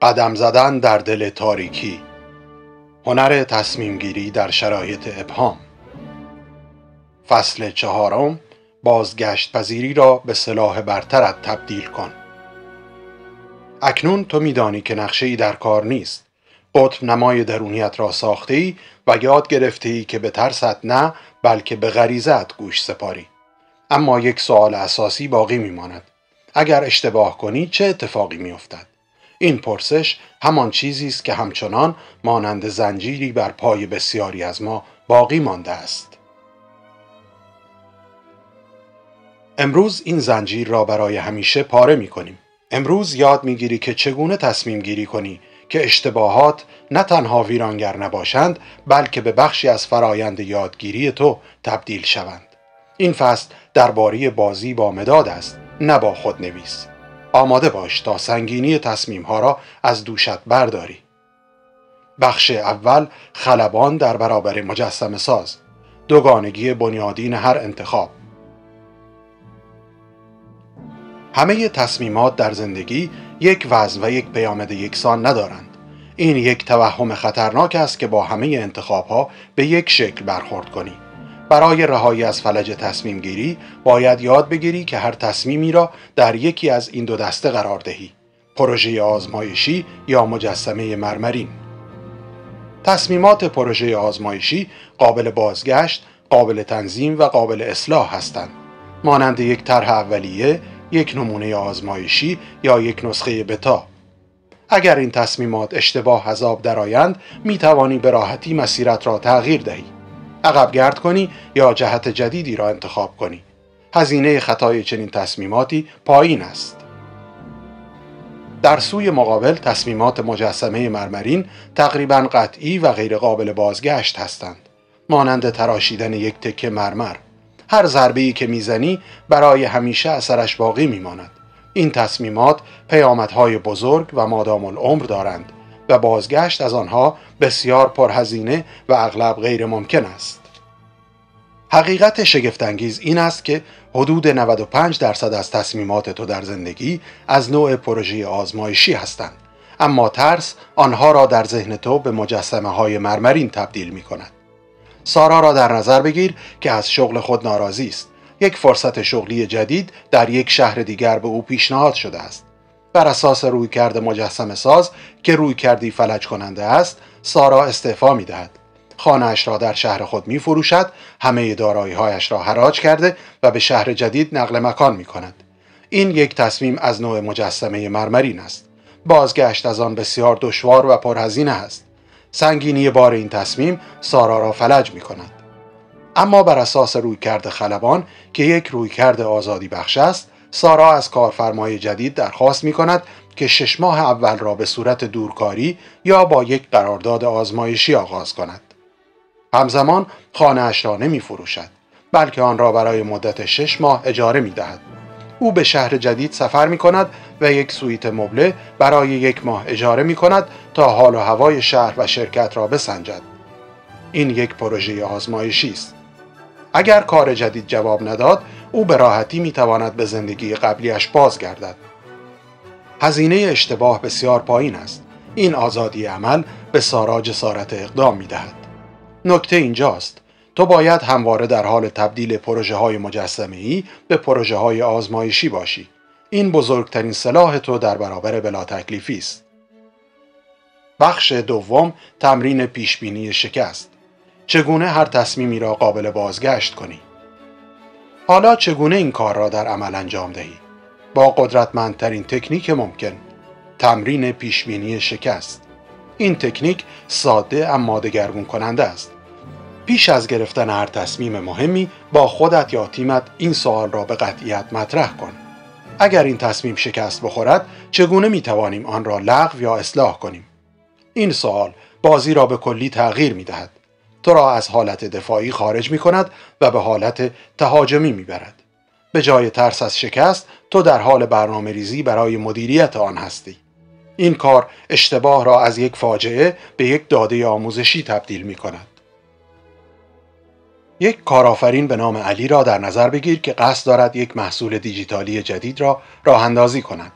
قدم زدن در دل تاریکی، هنر تصمیم گیری در شرایط ابهام. فصل 4، بازگشت پذیری را به سلاح برترت تبدیل کن. اکنون تو می‌دانی که نقشه‌ای در کار نیست. قطب نمای درونیت را ساخته‌ای و یاد گرفته‌ای که به ترست نه، بلکه به غریزت گوش سپاری. اما یک سوال اساسی باقی می‌ماند. اگر اشتباه کنی چه اتفاقی می‌افتد؟ این پرسش همان چیزی است که همچنان مانند زنجیری بر پای بسیاری از ما باقی مانده است. امروز این زنجیر را برای همیشه پاره می‌کنیم. امروز یاد می‌گیری که چگونه تصمیم گیری کنی که اشتباهات نه تنها ویرانگر نباشند، بلکه به بخشی از فرایند یادگیری تو تبدیل شوند. این فصل درباره بازی با مداد است، نه با خودنویس. آماده باش تا سنگینی تصمیم‌ها را از دوشت برداری. بخش اول، خلبان در برابر مجسمه ساز. دوگانگی بنیادین هر انتخاب. همه تصمیمات در زندگی یک وزن و یک پیامد یکسان ندارند. این یک توهم خطرناک است که با همه انتخاب‌ها به یک شکل برخورد کنی. برای رهایی از فلج تصمیم گیری باید یاد بگیری که هر تصمیمی را در یکی از این دو دسته قرار دهی: پروژه آزمایشی یا مجسمه مرمرین. تصمیمات پروژه آزمایشی قابل بازگشت، قابل تنظیم و قابل اصلاح هستند. مانند یک طرح اولیه، یک نمونه آزمایشی یا یک نسخه بتا. اگر این تصمیمات اشتباه از آب درآیند، می توانی به راحتی مسیرت را تغییر دهی. عقب گرد کنی یا جهت جدیدی را انتخاب کنی. هزینه خطای چنین تصمیماتی پایین است. در سوی مقابل، تصمیمات مجسمه مرمرین تقریباً قطعی و غیر قابل بازگشت هستند. مانند تراشیدن یک تکه مرمر. هر ضربه‌ای که میزنی برای همیشه اثرش باقی میماند. این تصمیمات پیامدهای بزرگ و مادام العمر دارند و بازگشت از آنها بسیار پرهزینه و اغلب غیر ممکن است. حقیقت شگفت‌انگیز این است که حدود 95% از تصمیمات تو در زندگی از نوع پروژه آزمایشی هستند، اما ترس آنها را در ذهن تو به مجسمه‌های مرمرین تبدیل می‌کند. سارا را در نظر بگیر که از شغل خود ناراضی است. یک فرصت شغلی جدید در یک شهر دیگر به او پیشنهاد شده است. بر اساس رویکرد مجسمه ساز که رویکردی فلج کننده است، سارا استعفا می دهد. خانه‌اش را در شهر خود می فروشد، همه دارایی‌هایش را حراج کرده و به شهر جدید نقل مکان می کند. این یک تصمیم از نوع مجسمه مرمرین است. بازگشت از آن بسیار دشوار و پرهزینه است. سنگینی بار این تصمیم سارا را فلج می کند. اما بر اساس رویکرد خلبان که یک رویکرد آزادی بخش است، سارا از کارفرمای جدید درخواست می کند که 6 ماه اول را به صورت دورکاری یا با یک قرارداد آزمایشی آغاز کند. همزمان خانه‌اش را نمی فروشد، بلکه آن را برای مدت 6 ماه اجاره می دهد. او به شهر جدید سفر می کند و یک سویت مبله برای 1 ماه اجاره می کند تا حال و هوای شهر و شرکت را بسنجد. این یک پروژه آزمایشی است. اگر کار جدید جواب نداد، او به راحتی می تواند به زندگی قبلیش بازگردد. هزینه اشتباه بسیار پایین است. این آزادی عمل به سارا جسارت اقدام می دهد. نکته اینجاست: تو باید همواره در حال تبدیل پروژه های مجسمه‌ای به پروژه های آزمایشی باشی. این بزرگترین سلاح تو در برابر بلا تکلیفی است. بخش دوم، تمرین پیشبینی شکست. چگونه هر تصمیمی را قابل بازگشت کنی؟ حالا چگونه این کار را در عمل انجام دهی؟ با قدرتمندترین تکنیک ممکن، تمرین پیشبینی شکست. این تکنیک ساده اما دگرگون کننده است. پیش از گرفتن هر تصمیم مهمی با خودت یا تیمت این سوال را به قطعیت مطرح کن: اگر این تصمیم شکست بخورد، چگونه می توانیم آن را لغو یا اصلاح کنیم؟ این سوال بازی را به کلی تغییر می دهد. تو را از حالت دفاعی خارج می کند و به حالت تهاجمی می برد. به جای ترس از شکست، تو در حال برنامه ریزی برای مدیریت آن هستی. این کار اشتباه را از یک فاجعه به یک داده آموزشی تبدیل می کند. یک کارآفرین به نام علی را در نظر بگیر که قصد دارد یک محصول دیجیتالی جدید را راه اندازی کند.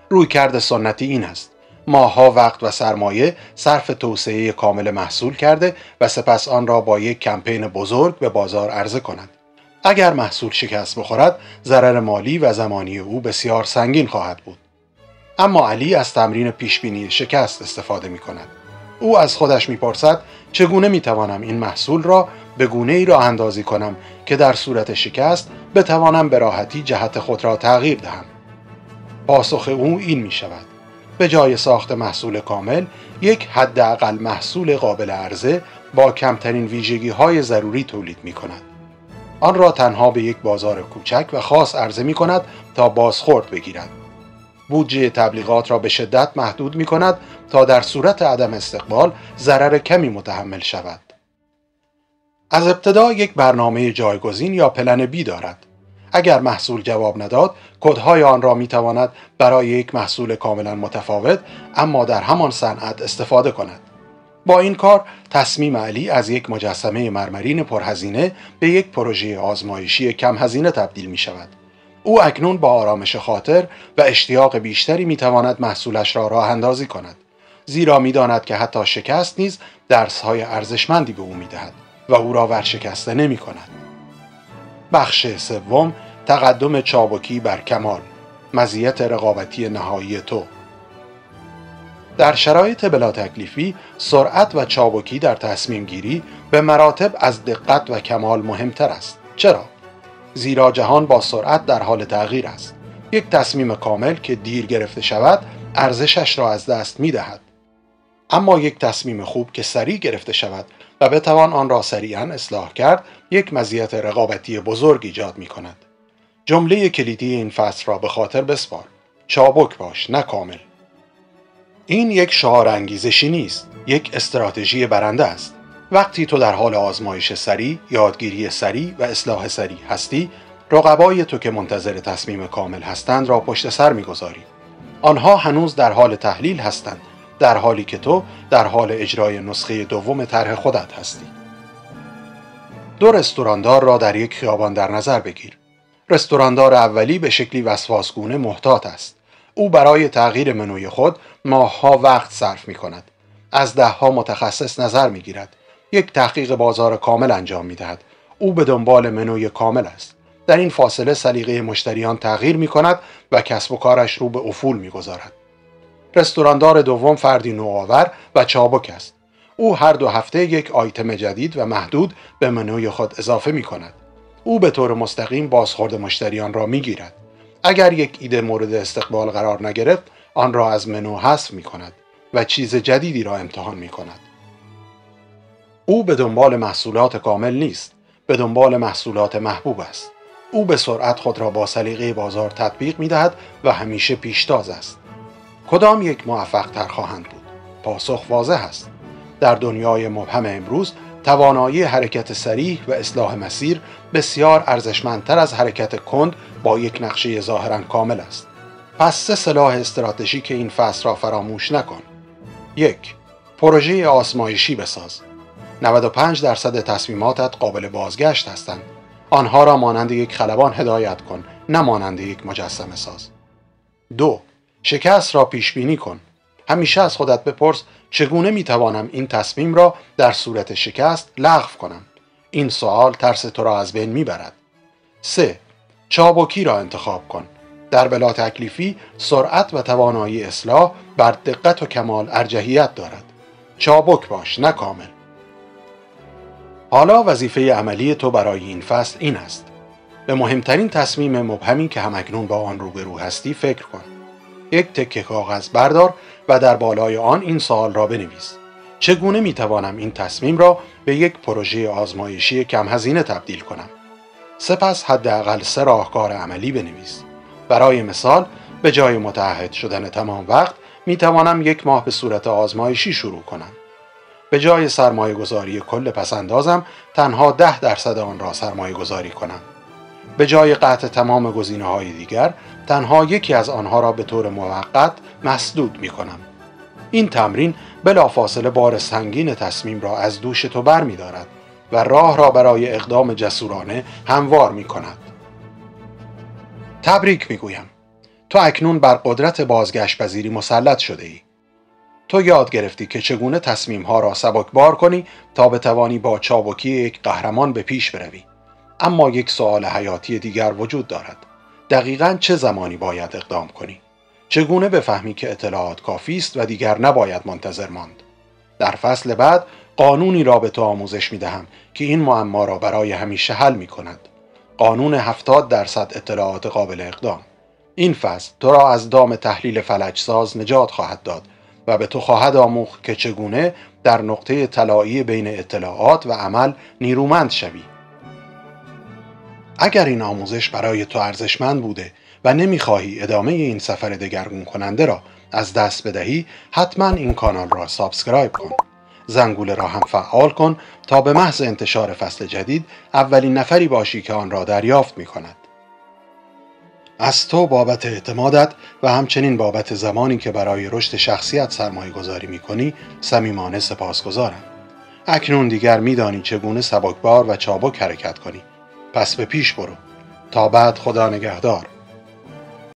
رویکرد سنتی این است: ماه‌ها وقت و سرمایه صرف توسعه کامل محصول کرده و سپس آن را با یک کمپین بزرگ به بازار عرضه کند. اگر محصول شکست بخورد، ضرر مالی و زمانی او بسیار سنگین خواهد بود. اما علی از تمرین پیشبینی شکست استفاده می کند. او از خودش می پرسد چگونه می توانم این محصول را به گونه ای راه اندازی کنم که در صورت شکست بتوانم به راحتی جهت خود را تغییر دهم. پاسخ او این می شود: به جای ساخت محصول کامل، یک حداقل محصول قابل عرضه با کمترین ویژگی های ضروری تولید می کند. آن را تنها به یک بازار کوچک و خاص عرضه می کند تا بازخورد بگیرد. بودجه تبلیغات را به شدت محدود می کند تا در صورت عدم استقبال ضرر کمی متحمل شود. از ابتدا یک برنامه جایگزین یا پلن بی دارد. اگر محصول جواب نداد، کدهای آن را می تواند برای یک محصول کاملا متفاوت اما در همان صنعت استفاده کند. با این کار تصمیم علی از یک مجسمه مرمرین پرهزینه به یک پروژه آزمایشی کم هزینه تبدیل می شود. او اکنون با آرامش خاطر و اشتیاق بیشتری می تواند محصولش را راه اندازی کند، زیرا می داند که حتی شکست نیز درس‌های ارزشمندی به او می دهد و او را ورشکسته نمی کند. بخش سوم، تقدم چابکی بر کمال، مزیت رقابتی نهایی تو. در شرایط بلا تکلیفی، سرعت و چابکی در تصمیم گیری به مراتب از دقت و کمال مهمتر است. چرا؟ زیرا جهان با سرعت در حال تغییر است. یک تصمیم کامل که دیر گرفته شود، ارزشش را از دست می دهد. اما یک تصمیم خوب که سریع گرفته شود و بتوان آن را سریعاً اصلاح کرد، یک مزیت رقابتی بزرگ ایجاد می کند. جمله کلیدی این فصل را به خاطر بسپار: چابک باش، نه کامل. این یک شعار انگیزشی نیست، یک استراتژی برنده است. وقتی تو در حال آزمایش سریع، یادگیری سریع و اصلاح سریع هستی، رقبای تو که منتظر تصمیم کامل هستند را پشت سر می‌گذاری. آنها هنوز در حال تحلیل هستند، در حالی که تو در حال اجرای نسخه دوم طرح خودت هستی. دو رستوراندار را در یک خیابان در نظر بگیر. رستوراندار اولی به شکلی وسواسگونه محتاط است. او برای تغییر منوی خود ماه‌ها وقت صرف می‌کند. از ده‌ها متخصص نظر می‌گیرد. یک تحقیق بازار کامل انجام می‌دهد. او به دنبال منوی کامل است. در این فاصله سلیقه مشتریان تغییر می‌کند و کسب و کارش رو به افول می‌گذارد. رستوراندار دوم فردی نوآور و چابک است. او هر 2 هفته یک آیتم جدید و محدود به منوی خود اضافه می‌کند. او به طور مستقیم بازخورد مشتریان را می‌گیرد. اگر یک ایده مورد استقبال قرار نگرفت، آن را از منو حذف می‌کند و چیز جدیدی را امتحان می‌کند. او به دنبال محصولات کامل نیست، به دنبال محصولات محبوب است. او به سرعت خود را با سلیقه بازار تطبیق می‌دهد و همیشه پیشتاز است. کدام یک موفق‌تر خواهند بود؟ پاسخ واضح است. در دنیای مبهم امروز، توانایی حرکت سریع و اصلاح مسیر بسیار ارزشمندتر از حرکت کند با یک نقشه ظاهراً کامل است. پس 3 سلاح استراتژیک این فصل را فراموش نکن. 1. پروژه آزمایشی بساز. 95% تصمیماتت قابل بازگشت هستند. آنها را مانند یک خلبان هدایت کن، نه مانند یک مجسمه ساز. 2. شکست را پیش بینی کن. همیشه از خودت بپرس چگونه میتوانم این تصمیم را در صورت شکست لغو کنم؟ این سوال ترس تو را از بین میبرد. 3. چابکی را انتخاب کن. در بلا تکلیفی سرعت و توانایی اصلاح بر دقت و کمال ارجحیت دارد. چابک باش، نه کامل. حالا وظیفه عملی تو برای این فصل این است: به مهمترین تصمیم مبهمی که همکنون با آن روبرو هستی فکر کن. یک تکه کاغذ بردار و در بالای آن این سوال را بنویس: چگونه میتوانم این تصمیم را به یک پروژه آزمایشی کم هزینه تبدیل کنم؟ سپس حداقل 3 راهکار عملی بنویس. برای مثال، به جای متعهد شدن تمام وقت میتوانم 1 ماه به صورت آزمایشی شروع کنم. به جای سرمایه گذاری کل پسندازم تنها 10% آن را سرمایه گذاری کنم. به جای قطع تمام گزینه‌های دیگر تنها یکی از آنها را به طور موقت مسدود می کنم. این تمرین بلافاصله بار سنگین تصمیم را از دوش تو بر می دارد و راه را برای اقدام جسورانه هموار می کند. تبریک می گویم. تو اکنون بر قدرت بازگشت پذیری مسلط شده ای. تو یاد گرفتی که چگونه تصمیم‌ها را سبکبار کنی تا بتوانی با چابکی یک قهرمان به پیش بروی. اما یک سوال حیاتی دیگر وجود دارد. دقیقاً چه زمانی باید اقدام کنی؟ چگونه بفهمی که اطلاعات کافی است و دیگر نباید منتظر ماند؟ در فصل بعد قانونی را به تو آموزش می‌دهم که این معما را برای همیشه حل می‌کند. قانون 70% اطلاعات قابل اقدام. این فصل تو را از دام تحلیل فلجساز نجات خواهد داد و به تو خواهد آموخت که چگونه در نقطه طلایی بین اطلاعات و عمل نیرومند شوی. اگر این آموزش برای تو ارزشمند بوده و نمیخواهی ادامه این سفر دگرگون کننده را از دست بدهی، حتما این کانال را سابسکرایب کن. زنگوله را هم فعال کن تا به محض انتشار فصل جدید اولین نفری باشی که آن را دریافت می کند. از تو بابت اعتمادت و همچنین بابت زمانی که برای رشد شخصیت سرمایه گذاری می کنی صمیمانه سپاسگزارم. اکنون دیگر می دانی چگونه سبکبار و چابک حرکت کنی. پس به پیش برو. تا بعد، خدا نگهدار.